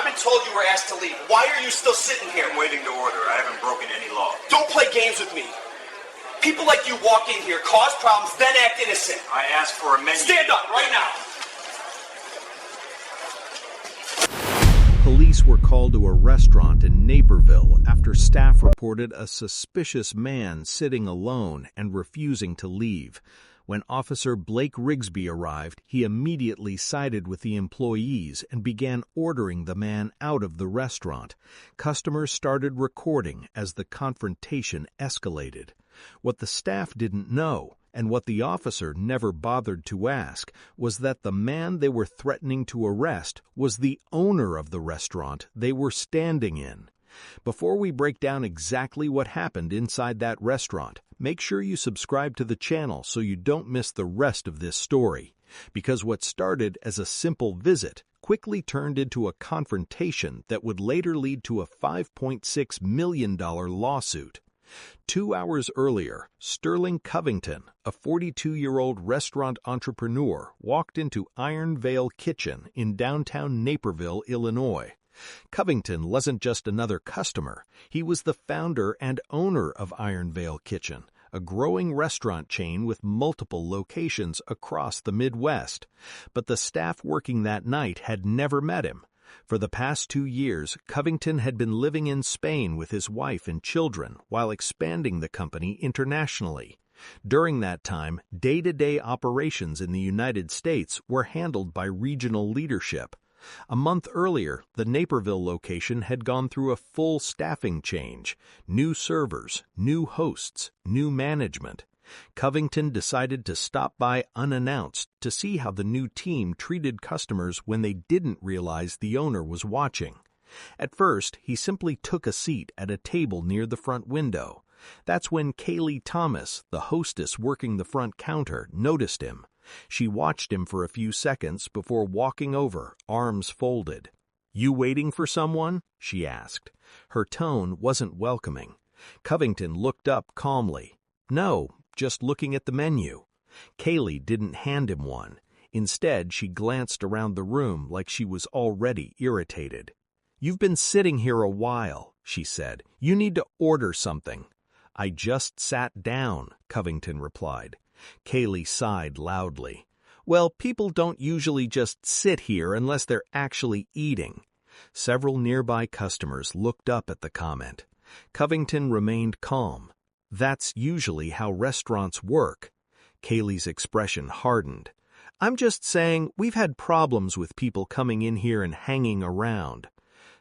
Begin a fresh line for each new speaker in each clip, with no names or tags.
I've been told you were asked to leave. Why are you still sitting here?
I'm waiting to order. I haven't broken any law.
Don't play games with me. People like you walk in here, cause problems, then act innocent.
I asked for a menu.
Stand up right now.
Police were called to a restaurant in Naperville after staff reported a suspicious man sitting alone and refusing to leave. When Officer Blake Rigsby arrived, he immediately sided with the employees and began ordering the man out of the restaurant. Customers started recording as the confrontation escalated. What the staff didn't know, and what the officer never bothered to ask, was that the man they were threatening to arrest was the owner of the restaurant they were standing in. Before we break down exactly what happened inside that restaurant, make sure you subscribe to the channel so you don't miss the rest of this story. Because what started as a simple visit quickly turned into a confrontation that would later lead to a $5.6 million lawsuit. 2 hours earlier, Sterling Covington, a 42-year-old restaurant entrepreneur, walked into Iron Vale Kitchen in downtown Naperville, Illinois. Covington wasn't just another customer. He was the founder and owner of Iron Vale Kitchen, a growing restaurant chain with multiple locations across the Midwest. But the staff working that night had never met him. For the past 2 years, Covington had been living in Spain with his wife and children while expanding the company internationally. During that time, day-to-day operations in the United States were handled by regional leadership. A month earlier, the Naperville location had gone through a full staffing change: new servers, new hosts, new management. Covington decided to stop by unannounced to see how the new team treated customers when they didn't realize the owner was watching. At first, he simply took a seat at a table near the front window. That's when Kaylee Thomas, the hostess working the front counter, noticed him. She watched him for a few seconds before walking over, arms folded. "You waiting for someone?" she asked. Her tone wasn't welcoming. Covington looked up calmly. "No, just looking at the menu." Kaylee didn't hand him one. Instead, she glanced around the room like she was already irritated. "You've been sitting here a while," she said. "You need to order something." "I just sat down," Covington replied. Kaylee sighed loudly. "Well, people don't usually just sit here unless they're actually eating." Several nearby customers looked up at the comment. Covington remained calm. "That's usually how restaurants work." Kaylee's expression hardened. "I'm just saying we've had problems with people coming in here and hanging around."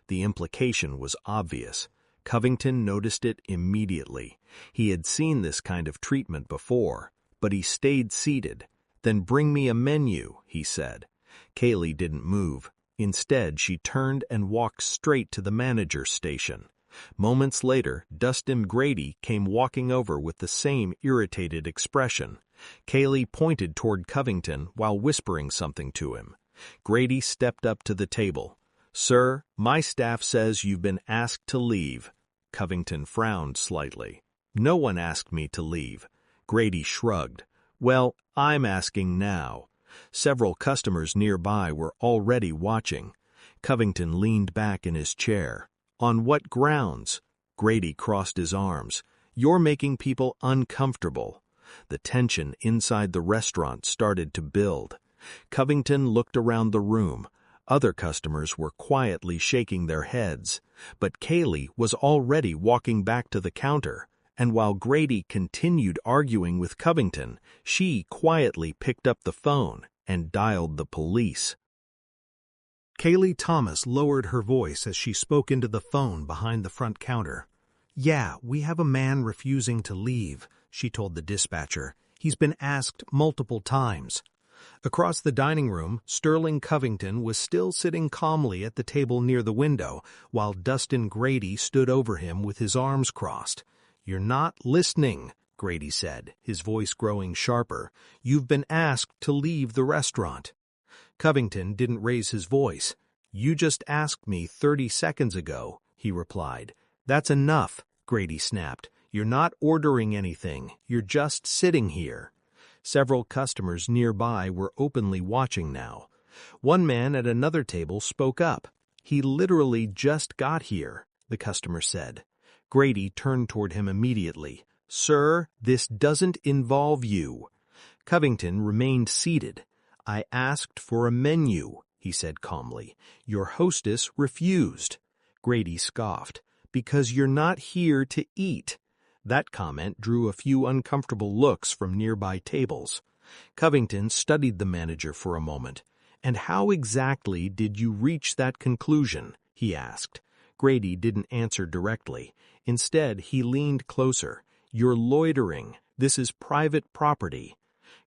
The implication was obvious. Covington noticed it immediately. He had seen this kind of treatment before, but he stayed seated. "Then bring me a menu," he said. Kaylee didn't move. Instead, she turned and walked straight to the manager's station. Moments later, Dustin Grady came walking over with the same irritated expression. Kaylee pointed toward Covington while whispering something to him. Grady stepped up to the table. "Sir, my staff says you've been asked to leave." Covington frowned slightly. "No one asked me to leave." Grady shrugged. "Well, I'm asking now." Several customers nearby were already watching. Covington leaned back in his chair. "On what grounds?" Grady crossed his arms. "You're making people uncomfortable." The tension inside the restaurant started to build. Covington looked around the room. Other customers were quietly shaking their heads. But Kaylee was already walking back to the counter, and while Grady continued arguing with Covington, she quietly picked up the phone and dialed the police. Kaylee Thomas lowered her voice as she spoke into the phone behind the front counter. "Yeah, we have a man refusing to leave," she told the dispatcher. "He's been asked multiple times." Across the dining room, Sterling Covington was still sitting calmly at the table near the window, while Dustin Grady stood over him with his arms crossed. "You're not listening," Grady said, his voice growing sharper. "You've been asked to leave the restaurant." Covington didn't raise his voice. "You just asked me 30 seconds ago," he replied. "That's enough," Grady snapped. "You're not ordering anything. You're just sitting here." Several customers nearby were openly watching now. One man at another table spoke up. He literally just got here, the customer said. Grady turned toward him immediately. Sir, this doesn't involve you. Covington remained seated. I asked for a menu, he said calmly. Your hostess refused. Grady scoffed. Because you're not here to eat. That comment drew a few uncomfortable looks from nearby tables. Covington studied the manager for a moment. And how exactly did you reach that conclusion? He asked. Grady didn't answer directly. Instead, he leaned closer. You're loitering. This is private property.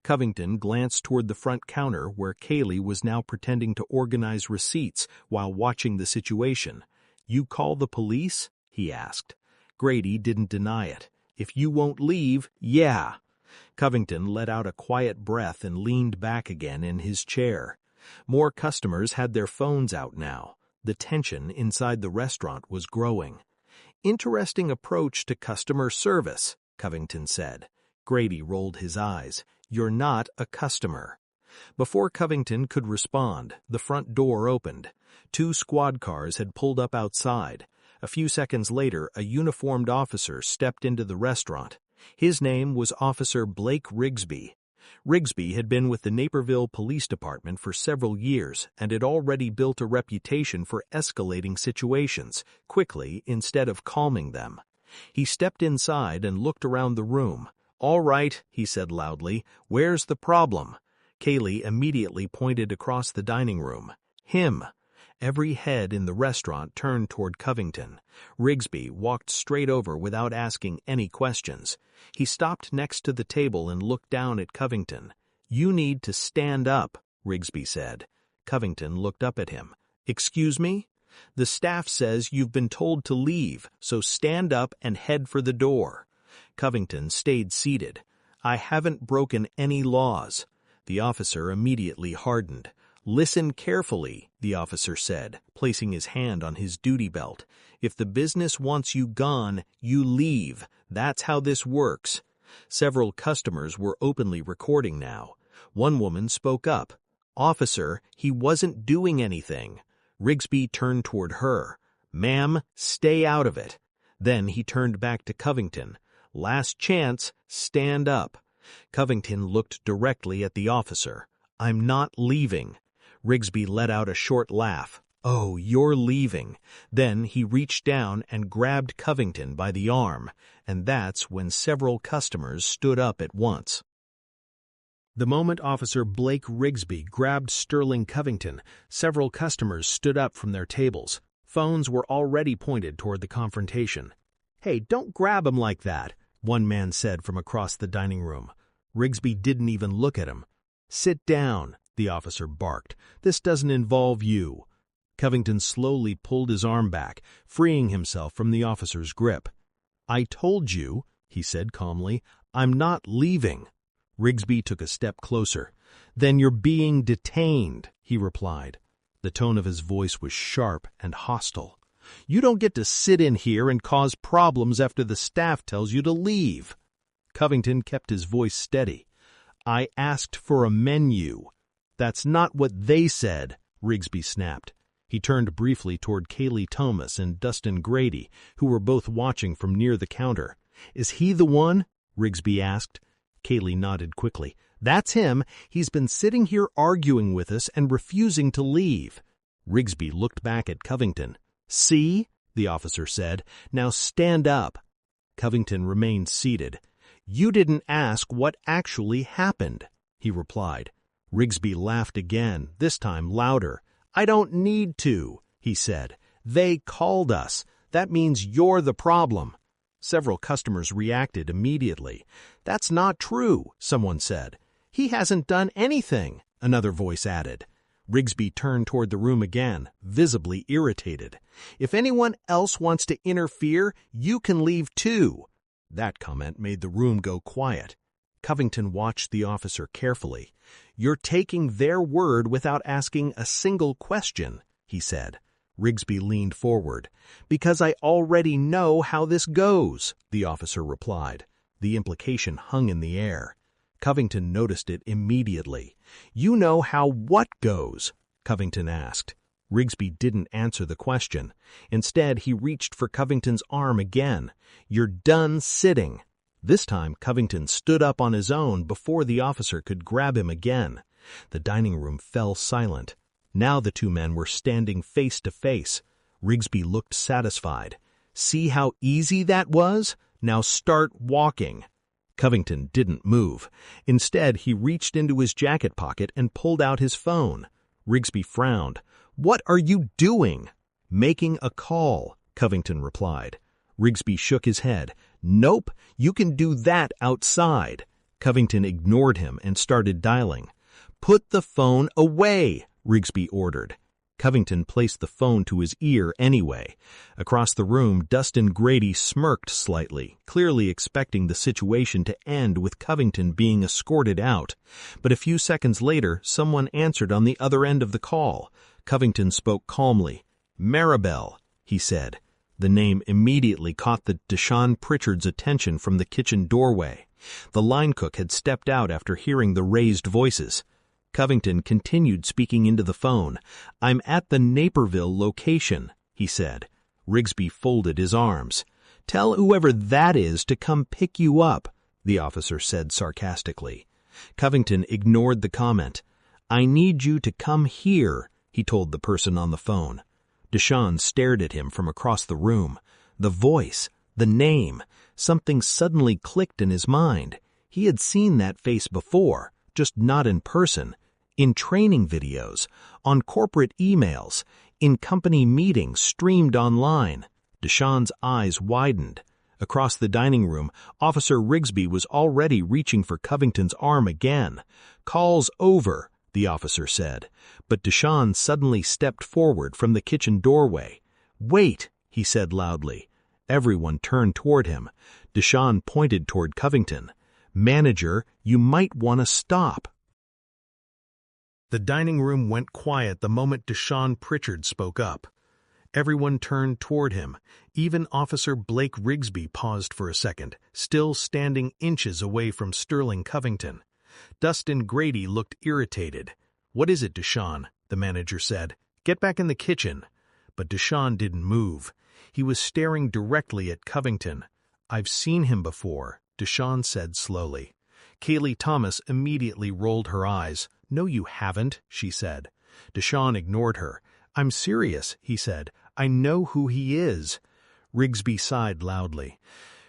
Covington glanced toward the front counter where Kaylee was now pretending to organize receipts while watching the situation. You call the police? He asked. Grady didn't deny it. If you won't leave, yeah. Covington let out a quiet breath and leaned back again in his chair. More customers had their phones out now. The tension inside the restaurant was growing. Interesting approach to customer service, Covington said. Grady rolled his eyes. You're not a customer. Before Covington could respond, the front door opened. 2 squad cars had pulled up outside. A few seconds later, a uniformed officer stepped into the restaurant. His name was Officer Blake Rigsby. Rigsby had been with the Naperville Police Department for several years and had already built a reputation for escalating situations quickly instead of calming them. He stepped inside and looked around the room. All right, he said loudly, where's the problem? Kaylee immediately pointed across the dining room. Him. Every head in the restaurant turned toward Covington. Rigsby walked straight over without asking any questions. He stopped next to the table and looked down at Covington. You need to stand up, Rigsby said. Covington looked up at him. Excuse me? The staff says you've been told to leave, so stand up and head for the door. Covington stayed seated. I haven't broken any laws. The officer immediately hardened. Listen carefully, the officer said, placing his hand on his duty belt. If the business wants you gone, you leave. That's how this works. Several customers were openly recording now. One woman spoke up. Officer, he wasn't doing anything. Rigsby turned toward her. Ma'am, stay out of it. Then he turned back to Covington. Last chance, stand up. Covington looked directly at the officer. I'm not leaving. Rigsby let out a short laugh. Oh, you're leaving. Then he reached down and grabbed Covington by the arm, and that's when several customers stood up at once. The moment Officer Blake Rigsby grabbed Sterling Covington, several customers stood up from their tables. Phones were already pointed toward the confrontation. Hey, don't grab him like that, one man said from across the dining room. Rigsby didn't even look at him. Sit down, the officer barked. This doesn't involve you. Covington slowly pulled his arm back, freeing himself from the officer's grip. I told you, he said calmly, I'm not leaving. Rigsby took a step closer. Then you're being detained, he replied. The tone of his voice was sharp and hostile. You don't get to sit in here and cause problems after the staff tells you to leave. Covington kept his voice steady. I asked for a menu. That's not what they said, Rigsby snapped. He turned briefly toward Kaylee Thomas and Dustin Grady, who were both watching from near the counter. Is he the one? Rigsby asked. Kaylee nodded quickly. That's him. He's been sitting here arguing with us and refusing to leave. Rigsby looked back at Covington. See? The officer said. Now stand up. Covington remained seated. You didn't ask what actually happened, he replied. Rigsby laughed again, this time louder. I don't need to, he said. They called us. That means you're the problem. Several customers reacted immediately. That's not true, someone said. He hasn't done anything, another voice added. Rigsby turned toward the room again, visibly irritated. If anyone else wants to interfere, you can leave too. That comment made the room go quiet. Covington watched the officer carefully. You're taking their word without asking a single question, he said. Rigsby leaned forward. Because I already know how this goes, the officer replied. The implication hung in the air. Covington noticed it immediately. You know how what goes? Covington asked. Rigsby didn't answer the question. Instead, he reached for Covington's arm again. "You're done sitting." This time, Covington stood up on his own before the officer could grab him again. The dining room fell silent. Now the two men were standing face to face. Rigsby looked satisfied. "See how easy that was? Now start walking." Covington didn't move. Instead, he reached into his jacket pocket and pulled out his phone. Rigsby frowned. "What are you doing?" "Making a call," Covington replied. Rigsby shook his head. "Nope, you can do that outside." Covington ignored him and started dialing. "Put the phone away," Rigsby ordered. Covington placed the phone to his ear anyway. Across the room, Dustin Grady smirked slightly, clearly expecting the situation to end with Covington being escorted out. But a few seconds later, someone answered on the other end of the call. Covington spoke calmly. "Maribel," he said. The name immediately caught the Deshaun Pritchard's attention from the kitchen doorway. The line cook had stepped out after hearing the raised voices. Covington continued speaking into the phone. "I'm at the Naperville location," he said. Rigsby folded his arms. "Tell whoever that is to come pick you up," the officer said sarcastically. Covington ignored the comment. "I need you to come here," he told the person on the phone. Deshaun stared at him from across the room. The voice, the name, something suddenly clicked in his mind. He had seen that face before, just not in person. In training videos, on corporate emails, in company meetings streamed online. Deshaun's eyes widened. Across the dining room, Officer Rigsby was already reaching for Covington's arm again. "Call's over," the officer said. But Deshaun suddenly stepped forward from the kitchen doorway. "Wait," he said loudly. Everyone turned toward him. Deshaun pointed toward Covington. "Manager, you might want to stop." The dining room went quiet the moment Deshaun Pritchard spoke up. Everyone turned toward him. Even Officer Blake Rigsby paused for a second, still standing inches away from Sterling Covington. Dustin Grady looked irritated. "What is it, Deshaun?" the manager said. "Get back in the kitchen." But Deshaun didn't move. He was staring directly at Covington. "I've seen him before," Deshaun said slowly. Kaylee Thomas immediately rolled her eyes. "No, you haven't," she said. Deshaun ignored her. "I'm serious," he said. "I know who he is." Rigsby sighed loudly.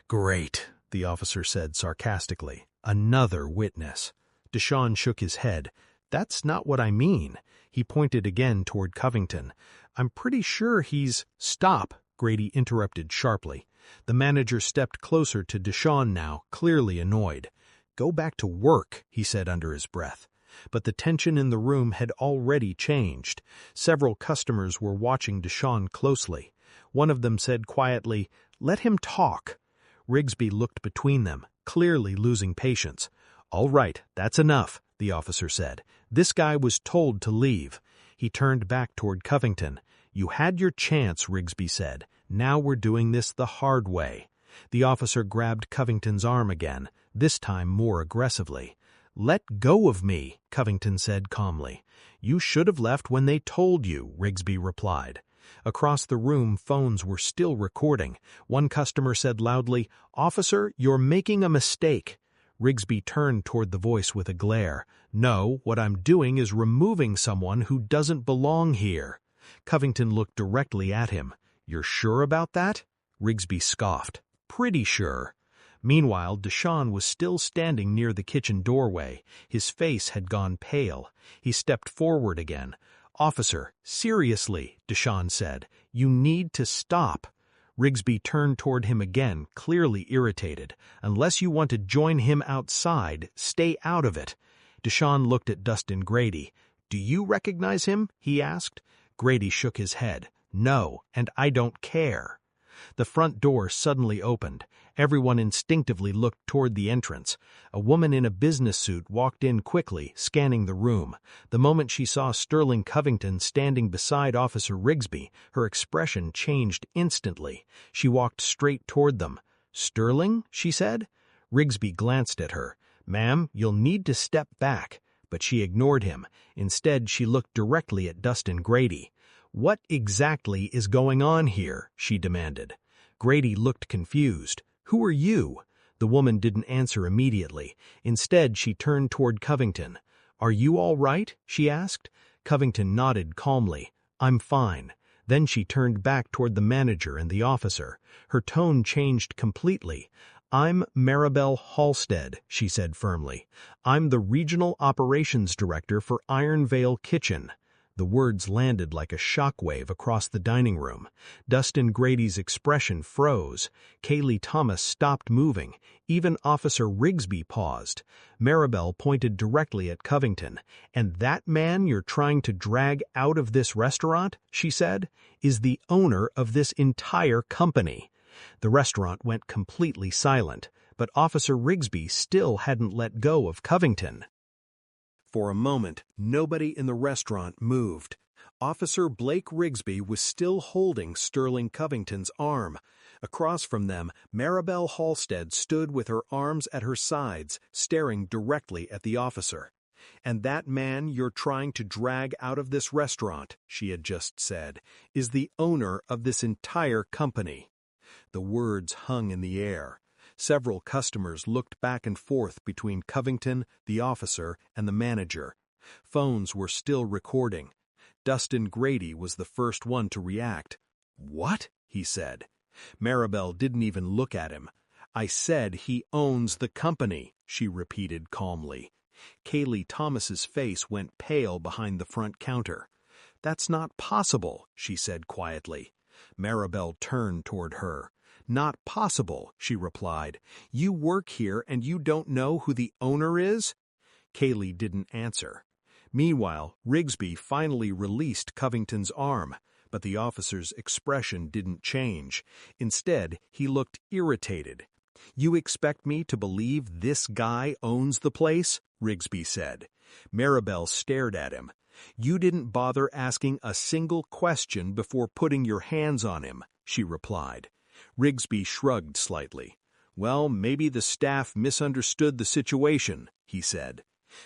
"Great," the officer said sarcastically. "Another witness." Deshaun shook his head. "That's not what I mean." He pointed again toward Covington. "I'm pretty sure he's—" "Stop," Grady interrupted sharply. The manager stepped closer to Deshaun now, clearly annoyed. "Go back to work," he said under his breath. But the tension in the room had already changed. Several customers were watching Deshaun closely. One of them said quietly, "Let him talk." Rigsby looked between them, clearly losing patience. "All right, that's enough," the officer said. "This guy was told to leave." He turned back toward Covington. "You had your chance," Rigsby said. "Now we're doing this the hard way." The officer grabbed Covington's arm again, this time more aggressively. "Let go of me," Covington said calmly. "You should have left when they told you," Rigsby replied. Across the room, phones were still recording. One customer said loudly, "Officer, you're making a mistake." Rigsby turned toward the voice with a glare. "No, what I'm doing is removing someone who doesn't belong here." Covington looked directly at him. "You're sure about that?" Rigsby scoffed. "Pretty sure." Meanwhile, Deshaun was still standing near the kitchen doorway. His face had gone pale. He stepped forward again. "Officer, seriously," Deshaun said. "You need to stop." Rigsby turned toward him again, clearly irritated. "Unless you want to join him outside, stay out of it." Deshaun looked at Dustin Grady. "Do you recognize him?" he asked. Grady shook his head. "No, and I don't care." The front door suddenly opened. Everyone instinctively looked toward the entrance. A woman in a business suit walked in quickly, scanning the room. The moment she saw Sterling Covington standing beside Officer Rigsby, her expression changed instantly. She walked straight toward them. "Sterling?" she said. Rigsby glanced at her. "Ma'am, you'll need to step back." But she ignored him. Instead, she looked directly at Dustin Grady. "What exactly is going on here?" she demanded. Grady looked confused. "Who are you?" The woman didn't answer immediately. Instead, she turned toward Covington. "Are you all right?" she asked. Covington nodded calmly. "I'm fine." Then she turned back toward the manager and the officer. Her tone changed completely. "I'm Maribel Halstead," she said firmly. "I'm the Regional Operations Director for Iron Vale Kitchen." The words landed like a shockwave across the dining room. Dustin Grady's expression froze. Kaylee Thomas stopped moving. Even Officer Rigsby paused. Maribel pointed directly at Covington. "And that man you're trying to drag out of this restaurant," she said, "is the owner of this entire company." The restaurant went completely silent, but Officer Rigsby still hadn't let go of Covington. For a moment, nobody in the restaurant moved. Officer Blake Rigsby was still holding Sterling Covington's arm. Across from them, Maribel Halstead stood with her arms at her sides, staring directly at the officer. "And that man you're trying to drag out of this restaurant," she had just said, "is the owner of this entire company." The words hung in the air. Several customers looked back and forth between Covington, the officer, and the manager. Phones were still recording. Dustin Grady was the first one to react. "What?" he said. Maribel didn't even look at him. "I said he owns the company," she repeated calmly. Kaylee Thomas's face went pale behind the front counter. "That's not possible," she said quietly. Maribel turned toward her. "Not possible," she replied. "You work here and you don't know who the owner is?" Kaylee didn't answer. Meanwhile, Rigsby finally released Covington's arm, but the officer's expression didn't change. Instead, he looked irritated. "You expect me to believe this guy owns the place?" Rigsby said. Maribel stared at him. "You didn't bother asking a single question before putting your hands on him," she replied. Rigsby shrugged slightly. "Well, maybe the staff misunderstood the situation," he said.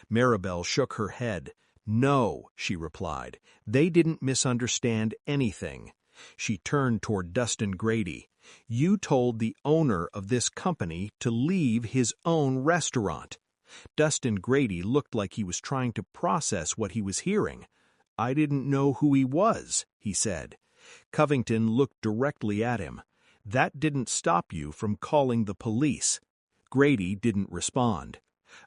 Maribel shook her head. "No," she replied. "They didn't misunderstand anything." She turned toward Dustin Grady. "You told the owner of this company to leave his own restaurant." Dustin Grady looked like he was trying to process what he was hearing. "I didn't know who he was," he said. Covington looked directly at him. "That didn't stop you from calling the police." Grady didn't respond.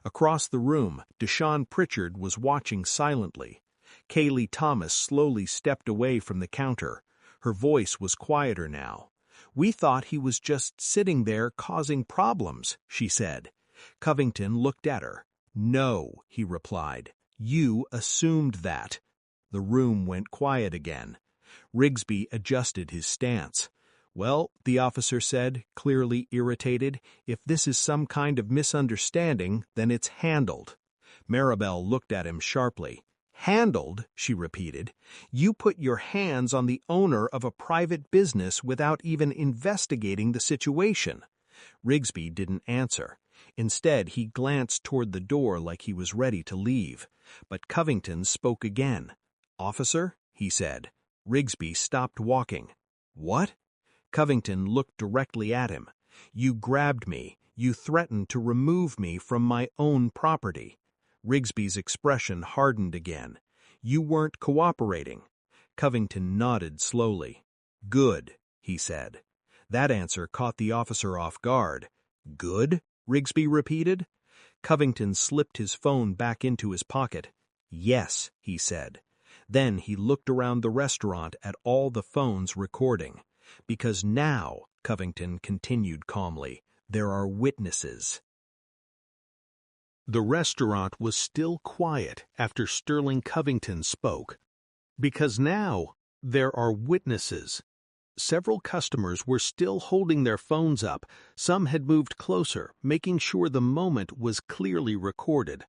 Across the room, Deshaun Pritchard was watching silently. Kaylee Thomas slowly stepped away from the counter. Her voice was quieter now. "We thought he was just sitting there causing problems," she said. Covington looked at her. "No," he replied. "You assumed that." The room went quiet again. Rigsby adjusted his stance. "Well," the officer said, clearly irritated, "if this is some kind of misunderstanding, then it's handled." Maribel looked at him sharply. "Handled?" she repeated. "You put your hands on the owner of a private business without even investigating the situation." Rigsby didn't answer. Instead, he glanced toward the door like he was ready to leave. But Covington spoke again. "Officer," he said. Rigsby stopped walking. "What?" Covington looked directly at him. "You grabbed me. You threatened to remove me from my own property." Rigsby's expression hardened again. "You weren't cooperating." Covington nodded slowly. "Good," he said. That answer caught the officer off guard. "Good?" Rigsby repeated. Covington slipped his phone back into his pocket. "Yes," he said. Then he looked around the restaurant at all the phones recording. "Because now," Covington continued calmly, "there are witnesses." The restaurant was still quiet after Sterling Covington spoke. "Because now, there are witnesses." Several customers were still holding their phones up. Some had moved closer, making sure the moment was clearly recorded.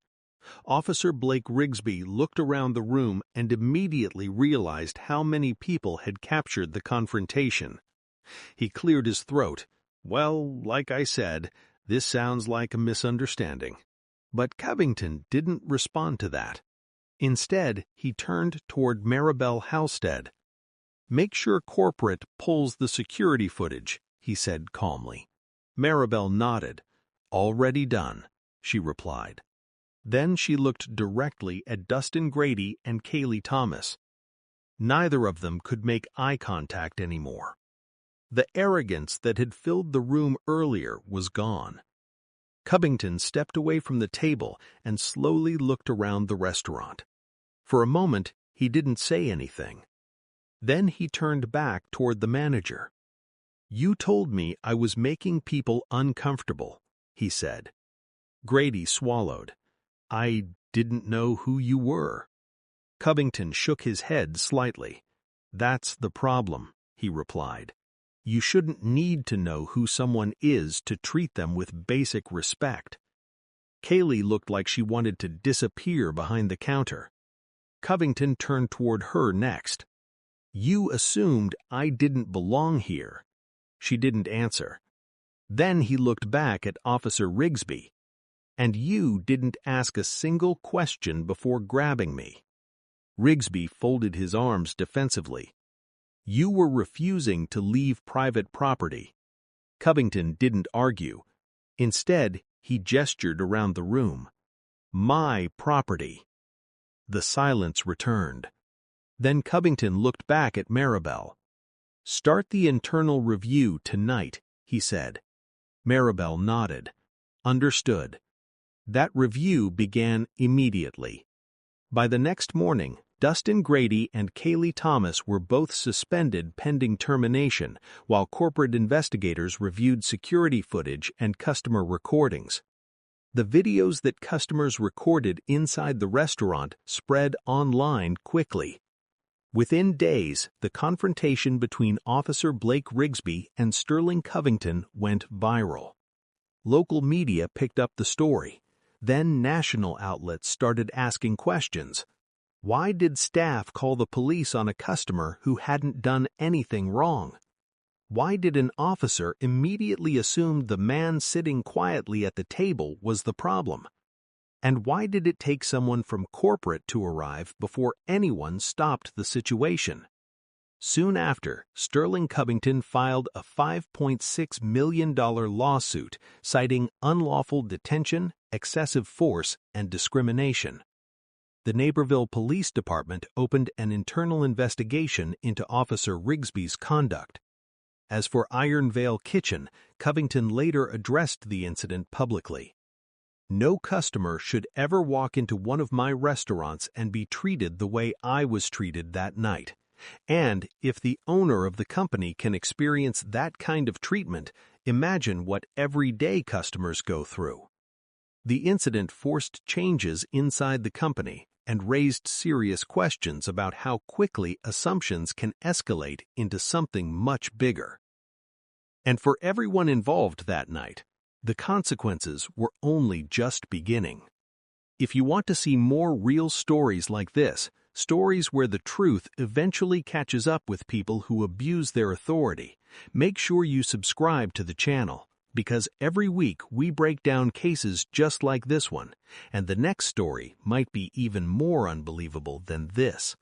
Officer Blake Rigsby looked around the room and immediately realized how many people had captured the confrontation. He cleared his throat. "Well, like I said, this sounds like a misunderstanding." But Covington didn't respond to that. Instead, he turned toward Maribel Halstead. "Make sure corporate pulls the security footage," he said calmly. Maribel nodded. "Already done," she replied. Then she looked directly at Dustin Grady and Kaylee Thomas. Neither of them could make eye contact anymore. The arrogance that had filled the room earlier was gone. Covington stepped away from the table and slowly looked around the restaurant. For a moment, he didn't say anything. Then he turned back toward the manager. "You told me I was making people uncomfortable," he said. Grady swallowed. "I didn't know who you were." Covington shook his head slightly. "That's the problem," he replied. "You shouldn't need to know who someone is to treat them with basic respect." Kaylee looked like she wanted to disappear behind the counter. Covington turned toward her next. "You assumed I didn't belong here." She didn't answer. Then he looked back at Officer Rigsby. "And you didn't ask a single question before grabbing me." Rigsby folded his arms defensively. "You were refusing to leave private property." Covington didn't argue. Instead, he gestured around the room. "My property." The silence returned. Then Covington looked back at Maribel. "Start the internal review tonight," he said. Maribel nodded. "Understood." That review began immediately. By the next morning, Dustin Grady and Kaylee Thomas were both suspended pending termination, while corporate investigators reviewed security footage and customer recordings. The videos that customers recorded inside the restaurant spread online quickly. Within days, the confrontation between Officer Blake Rigsby and Sterling Covington went viral. Local media picked up the story. Then national outlets started asking questions. Why did staff call the police on a customer who hadn't done anything wrong? Why did an officer immediately assume the man sitting quietly at the table was the problem? And why did it take someone from corporate to arrive before anyone stopped the situation? Soon after, Sterling Covington filed a $5.6 million lawsuit citing unlawful detention, excessive force, and discrimination. The Naperville Police Department opened an internal investigation into Officer Rigsby's conduct. As for Iron Vale Kitchen, Covington later addressed the incident publicly. "No customer should ever walk into one of my restaurants and be treated the way I was treated that night. And if the owner of the company can experience that kind of treatment, imagine what everyday customers go through." The incident forced changes inside the company and raised serious questions about how quickly assumptions can escalate into something much bigger. And for everyone involved that night, the consequences were only just beginning. If you want to see more real stories like this, stories where the truth eventually catches up with people who abuse their authority, make sure you subscribe to the channel, because every week we break down cases just like this one, and the next story might be even more unbelievable than this.